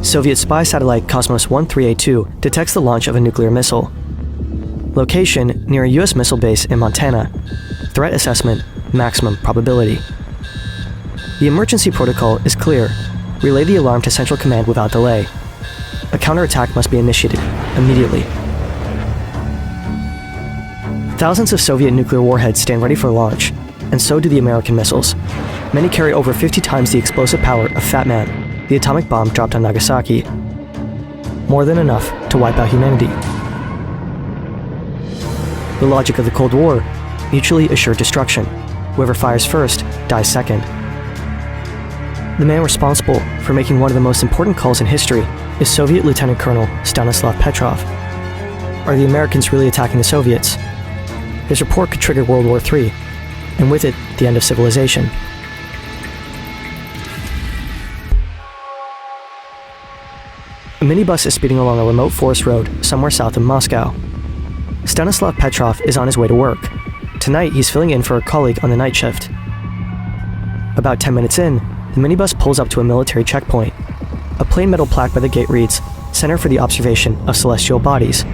Soviet spy satellite Cosmos 1382 detects the launch of a nuclear missile. Location, near a US missile base in Montana. Threat assessment, maximum probability. The emergency protocol is clear. Relay the alarm to Central Command without delay. A counterattack must be initiated immediately. Thousands of Soviet nuclear warheads stand ready for launch, and so do the American missiles. Many carry over 50 times the explosive power of Fat Man, the atomic bomb dropped on Nagasaki. More than enough to wipe out humanity. The logic of the Cold War: mutually assured destruction. Whoever fires first dies second. The man responsible for making one of the most important calls in history is Soviet Lieutenant Colonel Stanislav Petrov. Are the Americans really attacking the Soviets? His report could trigger World War III, and with it, the end of civilization. A minibus is speeding along a remote forest road somewhere south of Moscow. Stanislav Petrov is on his way to work. Tonight, he's filling in for a colleague on the night shift. About 10 minutes in, the minibus pulls up to a military checkpoint. A plain metal plaque by the gate reads, "Center for the Observation of Celestial Bodies."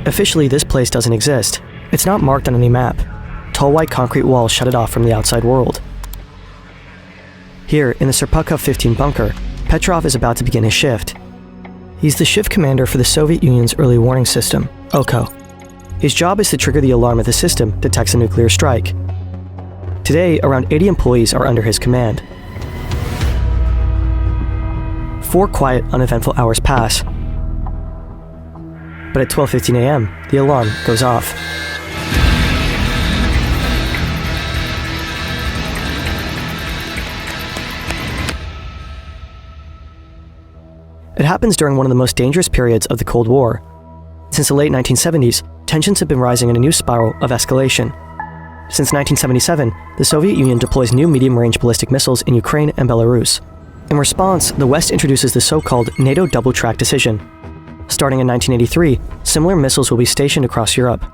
Officially, this place doesn't exist. It's not marked on any map. Tall white concrete walls shut it off from the outside world. Here, in the Serpukhov 15 bunker, Petrov is about to begin his shift. He's the shift commander for the Soviet Union's early warning system, OKO. His job is to trigger the alarm if the system detects a nuclear strike. Today, around 80 employees are under his command. 4 quiet, uneventful hours pass. But at 12:15 a.m., the alarm goes off. It happens during one of the most dangerous periods of the Cold War. Since the late 1970s, tensions have been rising in a new spiral of escalation. Since 1977, the Soviet Union deploys new medium-range ballistic missiles in Ukraine and Belarus. In response, the West introduces the so-called NATO double-track decision. Starting in 1983, similar missiles will be stationed across Europe.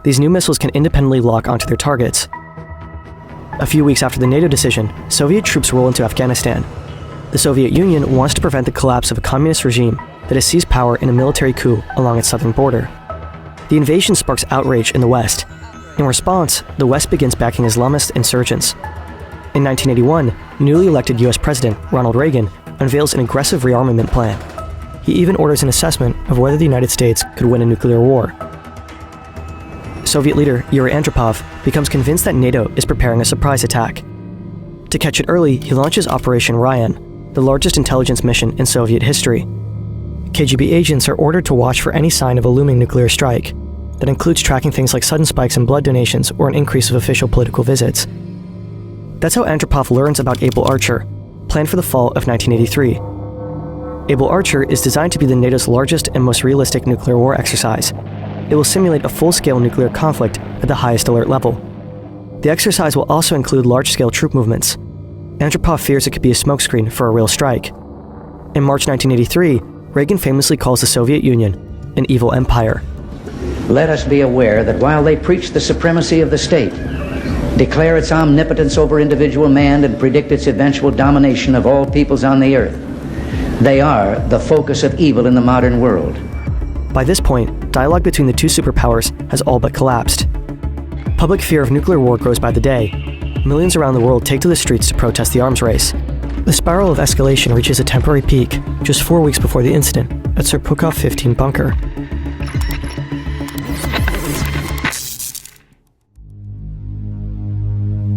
These new missiles can independently lock onto their targets. A few weeks after the NATO decision, Soviet troops roll into Afghanistan. The Soviet Union wants to prevent the collapse of a communist regime that has seized power in a military coup along its southern border. The invasion sparks outrage in the West. In response, the West begins backing Islamist insurgents. In 1981, newly elected US President Ronald Reagan unveils an aggressive rearmament plan. He even orders an assessment of whether the United States could win a nuclear war. Soviet leader Yuri Andropov becomes convinced that NATO is preparing a surprise attack. To catch it early, he launches Operation Ryan, the largest intelligence mission in Soviet history. KGB agents are ordered to watch for any sign of a looming nuclear strike. That includes tracking things like sudden spikes in blood donations or an increase of official political visits. That's how Andropov learns about Able Archer, planned for the fall of 1983. Able Archer is designed to be the NATO's largest and most realistic nuclear war exercise. It will simulate a full-scale nuclear conflict at the highest alert level. The exercise will also include large-scale troop movements. Andropov fears it could be a smokescreen for a real strike. In March 1983, Reagan famously calls the Soviet Union an evil empire. Let us be aware that while they preach the supremacy of the state, declare its omnipotence over individual man, and predict its eventual domination of all peoples on the earth, they are the focus of evil in the modern world. By this point, dialogue between the two superpowers has all but collapsed. Public fear of nuclear war grows by the day. Millions around the world take to the streets to protest the arms race. The spiral of escalation reaches a temporary peak just 4 weeks before the incident at Serpukhov 15 bunker.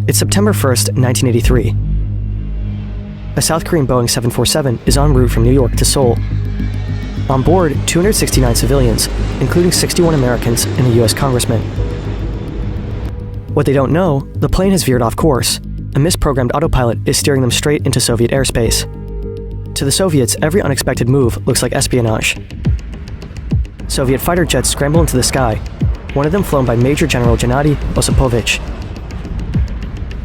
It's September 1st, 1983. A South Korean Boeing 747 is en route from New York to Seoul. On board, 269 civilians, including 61 Americans and a US congressman. What they don't know, the plane has veered off course. A misprogrammed autopilot is steering them straight into Soviet airspace. To the Soviets, every unexpected move looks like espionage. Soviet fighter jets scramble into the sky, one of them flown by Major General Gennady Osipovich.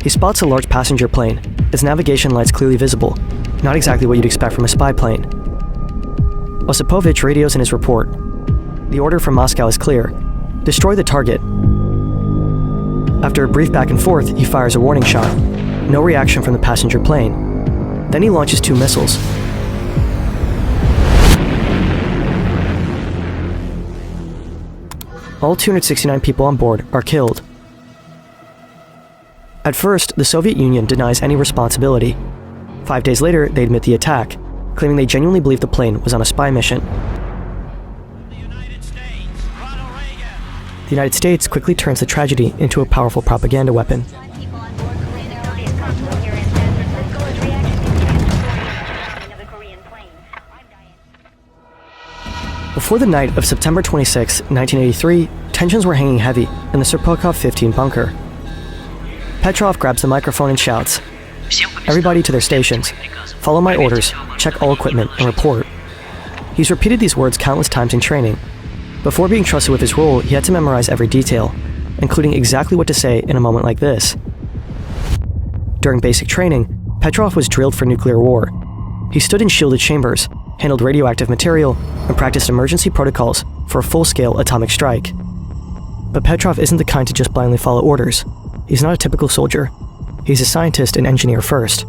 He spots a large passenger plane, its navigation lights clearly visible, not exactly what you'd expect from a spy plane. Osipovich radios in his report. The order from Moscow is clear: destroy the target. After a brief back and forth, he fires a warning shot. No reaction from the passenger plane. Then he launches 2 missiles. All 269 people on board are killed. At first, the Soviet Union denies any responsibility. 5 days later, they admit the attack, claiming they genuinely believed the plane was on a spy mission. The United States quickly turns the tragedy into a powerful propaganda weapon. Before the night of September 26, 1983, tensions were hanging heavy in the Serpukhov 15 bunker. Petrov grabs the microphone and shouts, "Everybody to their stations. Follow my orders, check all equipment, and report." He's repeated these words countless times in training. Before being trusted with his role, he had to memorize every detail, including exactly what to say in a moment like this. During basic training, Petrov was drilled for nuclear war. He stood in shielded chambers, handled radioactive material, and practiced emergency protocols for a full-scale atomic strike. But Petrov isn't the kind to just blindly follow orders. He's not a typical soldier. He's a scientist and engineer first.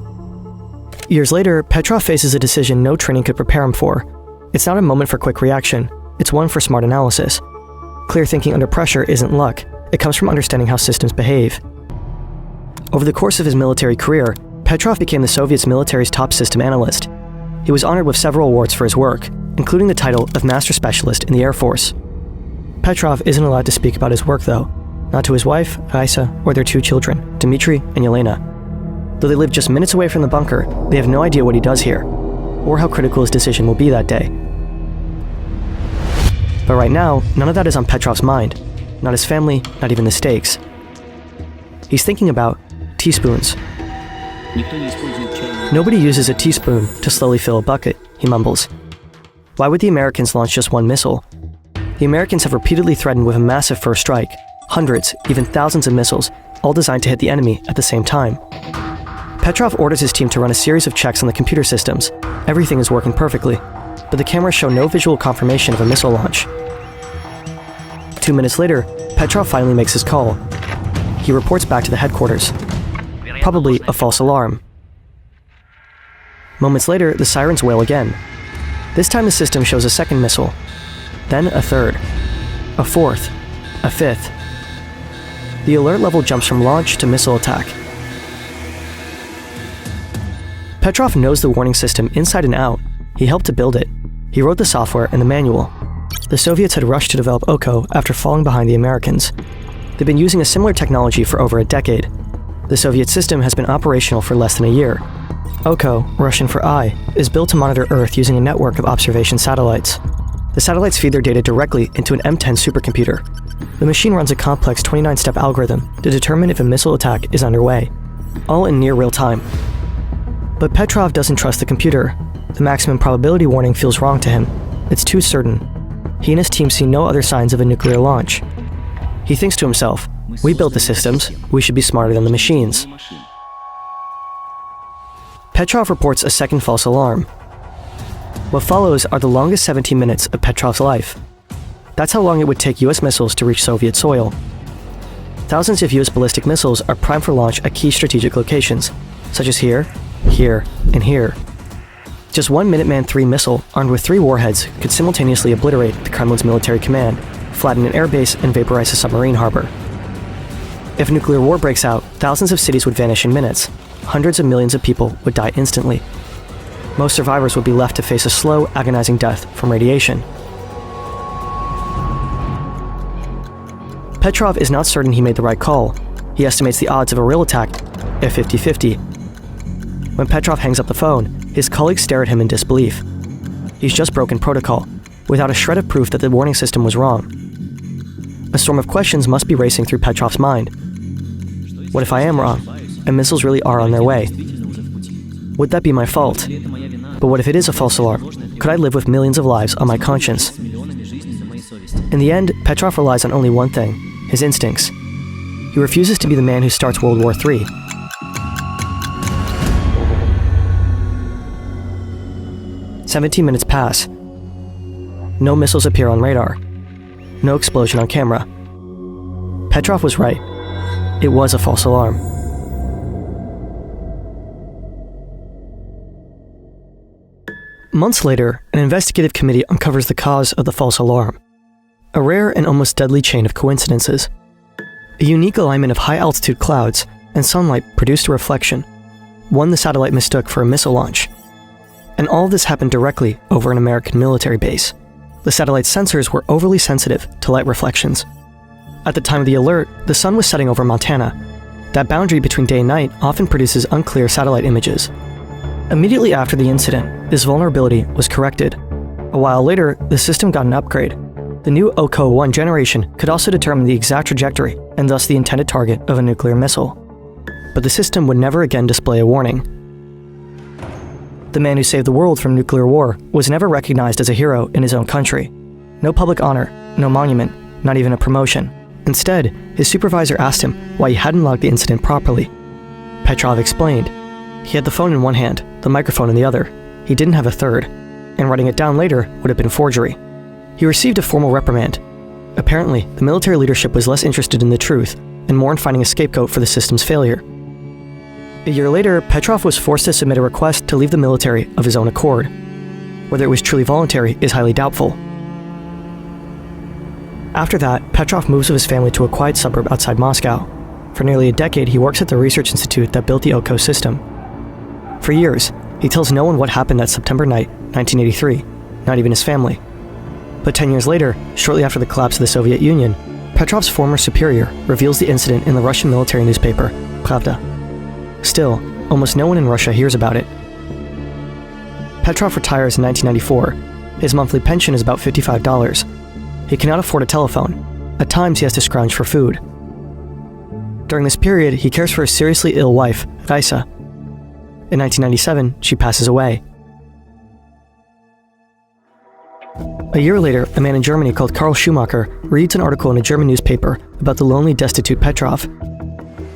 Years later, Petrov faces a decision no training could prepare him for. It's not a moment for quick reaction. It's one for smart analysis. Clear thinking under pressure isn't luck. It comes from understanding how systems behave. Over the course of his military career, Petrov became the Soviet's military's top system analyst. He was honored with several awards for his work, including the title of Master Specialist in the Air Force. Petrov isn't allowed to speak about his work, though. Not to his wife, Raisa, or their 2 children, Dmitry and Yelena. Though they live just minutes away from the bunker, they have no idea what he does here, or how critical his decision will be that day. But right now, none of that is on Petrov's mind. Not his family, not even the stakes. He's thinking about teaspoons. "Nobody uses a teaspoon to slowly fill a bucket," he mumbles. Why would the Americans launch just one missile? The Americans have repeatedly threatened with a massive first strike, hundreds, even thousands of missiles, all designed to hit the enemy at the same time. Petrov orders his team to run a series of checks on the computer systems. Everything is working perfectly, but the cameras show no visual confirmation of a missile launch. 2 minutes later, Petrov finally makes his call. He reports back to the headquarters. Probably a false alarm. Moments later, the sirens wail again. This time the system shows a second missile, then a third, a fourth, a fifth. The alert level jumps from launch to missile attack. Petrov knows the warning system inside and out. He helped to build it. He wrote the software and the manual. The Soviets had rushed to develop OCO after falling behind the Americans. They've been using a similar technology for over a decade. The Soviet system has been operational for less than a year. OCO, Russian for eye, is built to monitor Earth using a network of observation satellites. The satellites feed their data directly into an M10 supercomputer. The machine runs a complex 29-step algorithm to determine if a missile attack is underway, all in near real time. But Petrov doesn't trust the computer. The maximum probability warning feels wrong to him. It's too certain. He and his team see no other signs of a nuclear launch. He thinks to himself, "We built the systems, we should be smarter than the machines." Petrov reports a second false alarm. What follows are the longest 17 minutes of Petrov's life. That's how long it would take US missiles to reach Soviet soil. Thousands of US ballistic missiles are primed for launch at key strategic locations, such as here, here, and here. Just one Minuteman III missile, armed with 3 warheads, could simultaneously obliterate the Kremlin's military command, flatten an airbase, and vaporize a submarine harbor. If nuclear war breaks out, thousands of cities would vanish in minutes. Hundreds of millions of people would die instantly. Most survivors would be left to face a slow, agonizing death from radiation. Petrov is not certain he made the right call. He estimates the odds of a real attack at 50-50. When Petrov hangs up the phone, his colleagues stare at him in disbelief. He's just broken protocol, without a shred of proof that the warning system was wrong. A storm of questions must be racing through Petrov's mind. What if I am wrong, and missiles really are on their way? Would that be my fault? But what if it is a false alarm? Could I live with millions of lives on my conscience? In the end, Petrov relies on only one thing, his instincts. He refuses to be the man who starts World War III. "17 minutes pass. No missiles appear on radar. No explosion on camera. Petrov was right. It was a false alarm." Months later, an investigative committee uncovers the cause of the false alarm. a rare and almost deadly chain of coincidences. A unique alignment of high-altitude clouds and sunlight produced a reflection, one the satellite mistook for a missile launch. And all of this happened directly over an American military base. The satellite's sensors were overly sensitive to light reflections. At the time of the alert, the sun was setting over Montana. That boundary between day and night often produces unclear satellite images. Immediately after the incident, this vulnerability was corrected. A while later, the system got an upgrade. The new OCO-1 generation could also determine the exact trajectory and thus the intended target of a nuclear missile. But the system would never again display a warning. The man who saved the world from nuclear war was never recognized as a hero in his own country. No public honor, no monument, not even a promotion. Instead, his supervisor asked him why he hadn't logged the incident properly. Petrov explained. He had the phone in one hand, the microphone in the other. He didn't have a third, and writing it down later would have been forgery. He received a formal reprimand. Apparently, the military leadership was less interested in the truth and more in finding a scapegoat for the system's failure. A year later, Petrov was forced to submit a request to leave the military of his own accord. Whether it was truly voluntary is highly doubtful. After that, Petrov moves with his family to a quiet suburb outside Moscow. For nearly a decade, he works at the research institute that built the OCO system. For years, he tells no one what happened that September night, 1983, not even his family. But 10 years later, shortly after the collapse of the Soviet Union, Petrov's former superior reveals the incident in the Russian military newspaper, Pravda. Still, almost no one in Russia hears about it. Petrov retires in 1994. His monthly pension is about $55. He cannot afford a telephone. At times, he has to scrounge for food. During this period, he cares for his seriously ill wife, Raisa. In 1997, she passes away. A year later, a man in Germany called Karl Schumacher reads an article in a German newspaper about the lonely, destitute Petrov.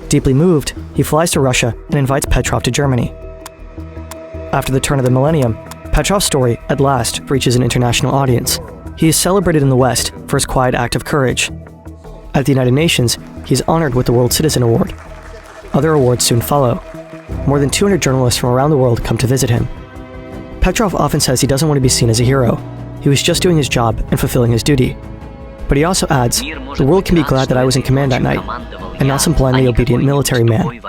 Deeply moved, he flies to Russia and invites Petrov to Germany. After the turn of the millennium, Petrov's story, at last, reaches an international audience. He is celebrated in the West for his quiet act of courage. At the United Nations, he is honored with the World Citizen Award. Other awards soon follow. More than 200 journalists from around the world come to visit him. Petrov often says he doesn't want to be seen as a hero. He was just doing his job and fulfilling his duty. But he also adds, "The world can be glad that I was in command that night, and not some blindly obedient military man."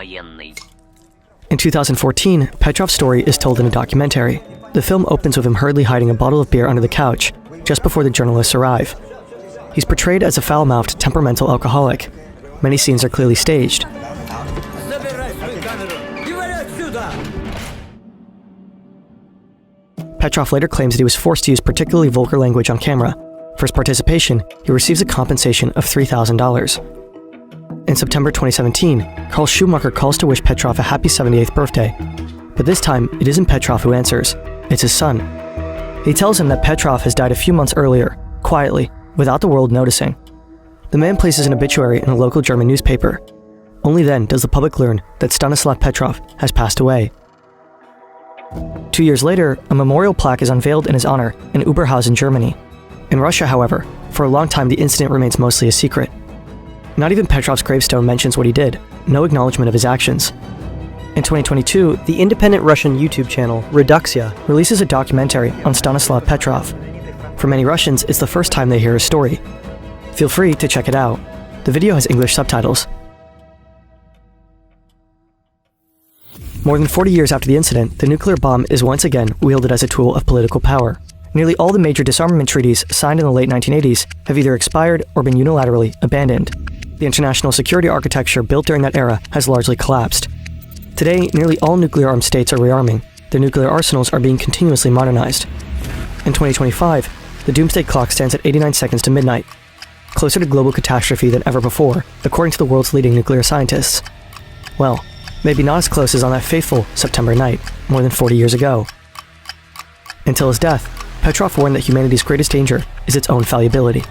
In 2014, Petrov's story is told in a documentary. The film opens with him hurriedly hiding a bottle of beer under the couch, just before the journalists arrive. He's portrayed as a foul-mouthed, temperamental alcoholic. Many scenes are clearly staged. Petrov later claims that he was forced to use particularly vulgar language on camera. For his participation, he receives a compensation of $3,000. In September 2017, Karl Schumacher calls to wish Petrov a happy 78th birthday. But this time, it isn't Petrov who answers, it's his son. He tells him that Petrov has died a few months earlier, quietly, without the world noticing. The man places an obituary in a local German newspaper. Only then does the public learn that Stanislav Petrov has passed away. 2 years later, a memorial plaque is unveiled in his honor in Oberhausen, Germany. In Russia, however, for a long time the incident remains mostly a secret. Not even Petrov's gravestone mentions what he did, no acknowledgement of his actions. In 2022, the independent Russian YouTube channel Reduxia releases a documentary on Stanislav Petrov. For many Russians, it's the first time they hear his story. Feel free to check it out. The video has English subtitles. More than 40 years after the incident, the nuclear bomb is once again wielded as a tool of political power. Nearly all the major disarmament treaties signed in the late 1980s have either expired or been unilaterally abandoned. The international security architecture built during that era has largely collapsed. Today, nearly all nuclear-armed states are rearming. Their nuclear arsenals are being continuously modernized. In 2025, the doomsday clock stands at 89 seconds to midnight, closer to global catastrophe than ever before, according to the world's leading nuclear scientists. Well, maybe not as close as on that fateful September night, more than 40 years ago. Until his death, Petrov warned that humanity's greatest danger is its own fallibility.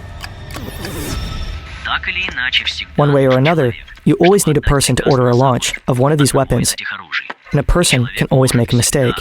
One way or another, you always need a person to order a launch of one of these weapons, and a person can always make a mistake.